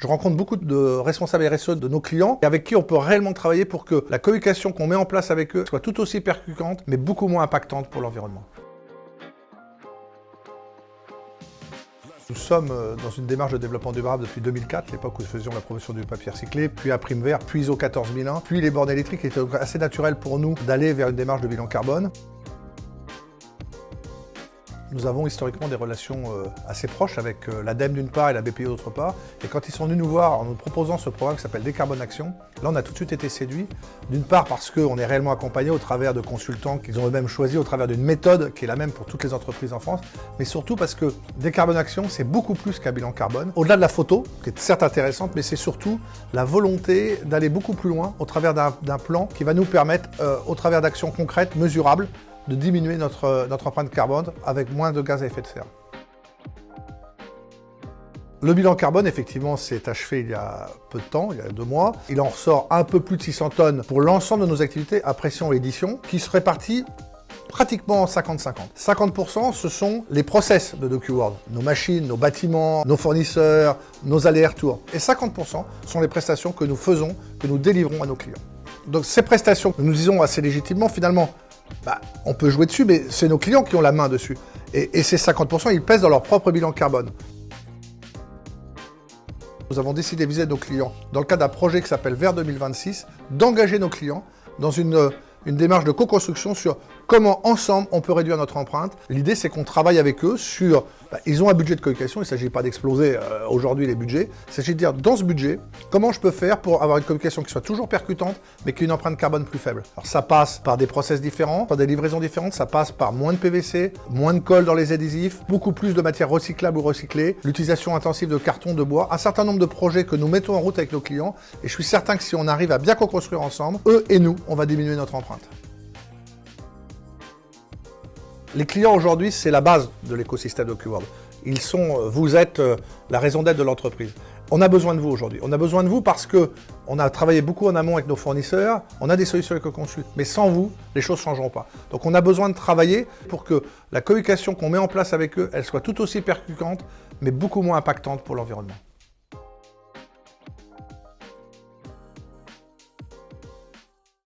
Je rencontre beaucoup de responsables RSE de nos clients avec qui on peut réellement travailler pour que la communication qu'on met en place avec eux soit tout aussi percutante, mais beaucoup moins impactante pour l'environnement. Nous sommes dans une démarche de développement durable depuis 2004, l'époque où nous faisions la promotion du papier recyclé, puis à Prime Vert, puis ISO 14001, puis les bornes électriques. Il était assez naturel pour nous d'aller vers une démarche de bilan carbone. Nous avons historiquement des relations assez proches avec l'ADEME d'une part et la BPI d'autre part. Et quand ils sont venus nous voir en nous proposant ce programme qui s'appelle Décarbone Action, là on a tout de suite été séduits. D'une part parce qu'on est réellement accompagné au travers de consultants qu'ils ont eux-mêmes choisis, au travers d'une méthode qui est la même pour toutes les entreprises en France, mais surtout parce que Décarbone Action c'est beaucoup plus qu'un bilan carbone. Au-delà de la photo, qui est certes intéressante, mais c'est surtout la volonté d'aller beaucoup plus loin au travers d'un plan qui va nous permettre, au travers d'actions concrètes, mesurables, de diminuer notre empreinte carbone avec moins de gaz à effet de serre. Le bilan carbone, effectivement, s'est achevé il y a peu de temps, il y a 2 mois. Il en ressort un peu plus de 600 tonnes pour l'ensemble de nos activités à pression et édition, qui se répartit pratiquement 50-50. 50%, ce sont les process de DocuWorld, nos machines, nos bâtiments, nos fournisseurs, nos allers-retours. Et 50% sont les prestations que nous faisons, que nous délivrons à nos clients. Donc ces prestations, nous disons assez légitimement, finalement, on peut jouer dessus, mais c'est nos clients qui ont la main dessus. Et ces 50%, ils pèsent dans leur propre bilan carbone. Nous avons décidé vis-à-vis de nos clients, dans le cadre d'un projet qui s'appelle Vert 2026, d'engager nos clients dans une démarche de co-construction sur comment ensemble on peut réduire notre empreinte. L'idée c'est qu'on travaille avec eux sur... ils ont un budget de communication, il ne s'agit pas d'exploser aujourd'hui les budgets, il s'agit de dire dans ce budget, comment je peux faire pour avoir une communication qui soit toujours percutante, mais qui ait une empreinte carbone plus faible. Alors ça passe par des process différents, par des livraisons différentes, ça passe par moins de PVC, moins de colle dans les adhésifs, beaucoup plus de matières recyclables ou recyclées, l'utilisation intensive de carton, de bois, un certain nombre de projets que nous mettons en route avec nos clients, et je suis certain que si on arrive à bien co-construire ensemble, eux et nous, on va diminuer notre empreinte. Les clients aujourd'hui, c'est la base de l'écosystème DocuWorld. Vous êtes la raison d'être de l'entreprise. On a besoin de vous aujourd'hui. On a besoin de vous parce qu'on a travaillé beaucoup en amont avec nos fournisseurs, on a des solutions éco-conçues, mais sans vous, les choses ne changeront pas. Donc on a besoin de travailler pour que la communication qu'on met en place avec eux, elle soit tout aussi percutante, mais beaucoup moins impactante pour l'environnement.